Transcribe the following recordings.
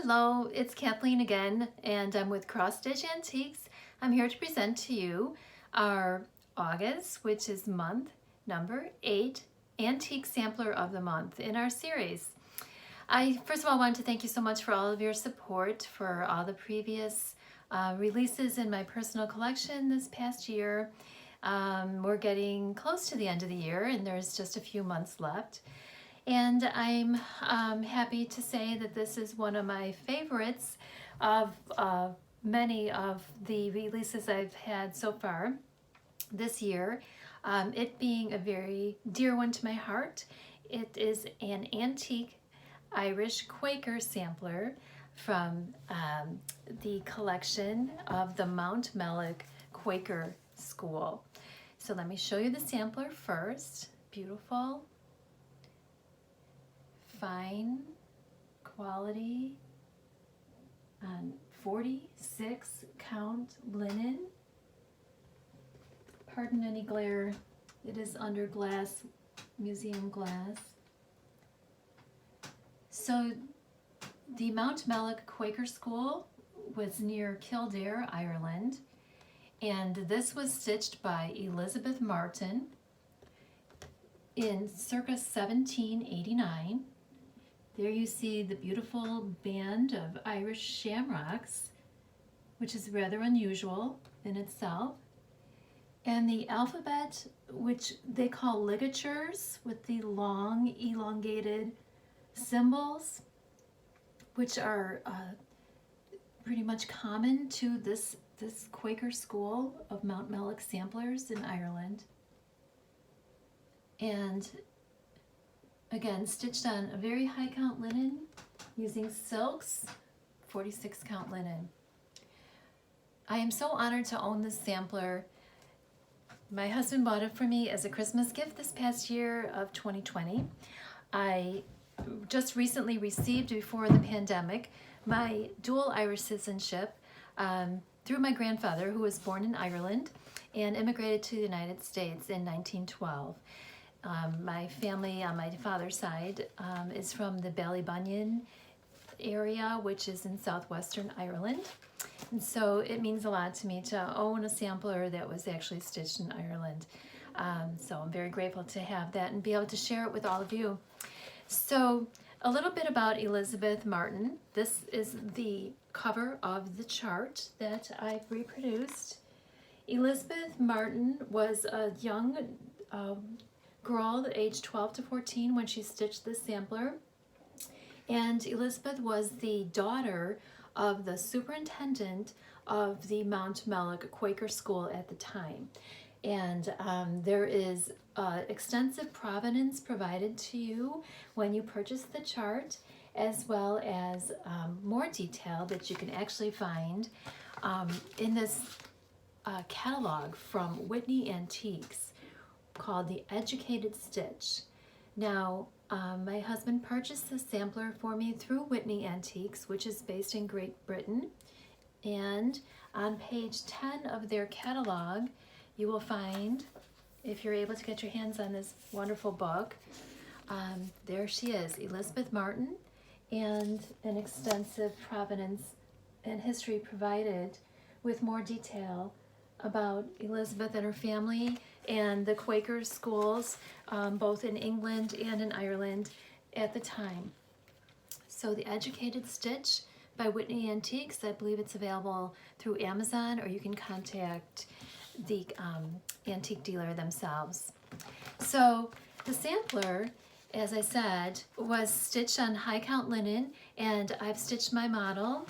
Hello, it's Kathleen again, and I'm with Cross Stitch Antiques. I'm here to present to you our August, which is month number 8, Antique Sampler of the Month in our series. I first of all want to thank you so much for all of your support for all the previous releases in my personal collection this past year. We're getting close to the end of the year and there's just a few months left. And I'm happy to say that this is one of my favorites of many of the releases I've had so far this year. It being a very dear one to my heart. It is an antique Irish Quaker sampler from the collection of the Mountmellick Quaker School. So let me show you the sampler first. Beautiful. Fine quality 46 count linen. Pardon any glare, it is under glass, museum glass. So the Mountmellick Quaker School was near Kildare, Ireland, and this was stitched by Elizabeth Martin in circa 1789. There you see the beautiful band of Irish shamrocks, which is rather unusual in itself. And the alphabet, which they call ligatures, with the long elongated symbols, which are pretty much common to this Quaker school of Mountmellick samplers in Ireland. And again, stitched on a very high count linen using silks, 46 count linen. I am so honored to own this sampler. My husband bought it for me as a Christmas gift this past year of 2020. I just recently received, before the pandemic, my dual Irish citizenship through my grandfather, who was born in Ireland and immigrated to the United States in 1912. My family on my father's side is from the Ballybunion area, which is in southwestern Ireland. And so it means a lot to me to own a sampler that was actually stitched in Ireland. So I'm very grateful to have that and be able to share it with all of you. So a little bit about Elizabeth Martin. This is the cover of the chart that I've reproduced. Elizabeth Martin was a young girl aged 12 to 14 when she stitched this sampler, and Elizabeth was the daughter of the superintendent of the Mountmellick Quaker School at the time. And there is extensive provenance provided to you when you purchase the chart, as well as more detail that you can actually find in this catalog from Whitney Antiques, called the Educated Stitch. Now, my husband purchased this sampler for me through Whitney Antiques, which is based in Great Britain. And on page 10 of their catalog, you will find, if you're able to get your hands on this wonderful book, there she is, Elizabeth Martin, and an extensive provenance and history provided with more detail about Elizabeth and her family and the Quaker schools, both in England and in Ireland at the time. So the Educated Stitch by Whitney Antiques, I believe it's available through Amazon, or you can contact the antique dealer themselves. So the sampler, as I said, was stitched on high count linen, and I've stitched my model.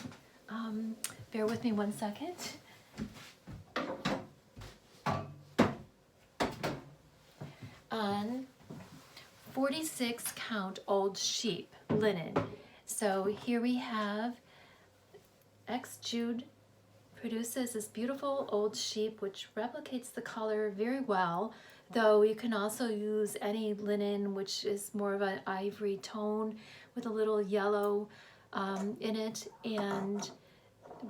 Bear with me one second. On 46 count old sheep linen. So here we have X Jude produces this beautiful old sheep which replicates the color very well, though you can also use any linen which is more of an ivory tone with a little yellow in it. And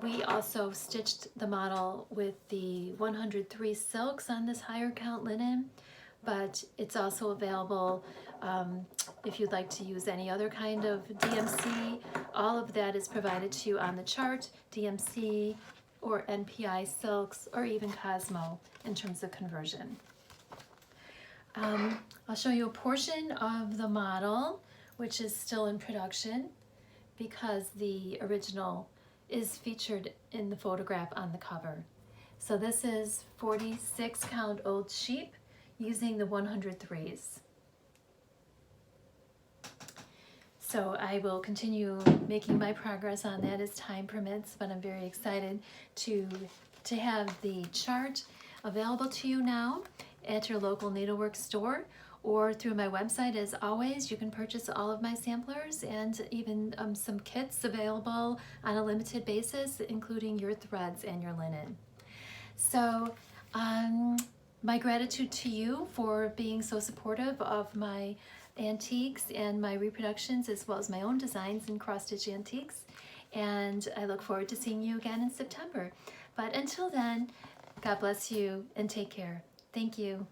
we also stitched the model with the 103 silks on this higher count linen, but it's also available if you'd like to use any other kind of DMC. All of that is provided to you on the chart, DMC or NPI silks or even Cosmo in terms of conversion. I'll show you a portion of the model, which is still in production because the original is featured in the photograph on the cover. So this is 46 count old sheep using the 103s. So I will continue making my progress on that as time permits, but I'm very excited to have the chart available to you now at your local needlework store or through my website. As always, you can purchase all of my samplers and even some kits available on a limited basis, including your threads and your linen. So my gratitude to you for being so supportive of my antiques and my reproductions, as well as my own designs in cross-stitch antiques. And I look forward to seeing you again in September. But until then, God bless you and take care. Thank you.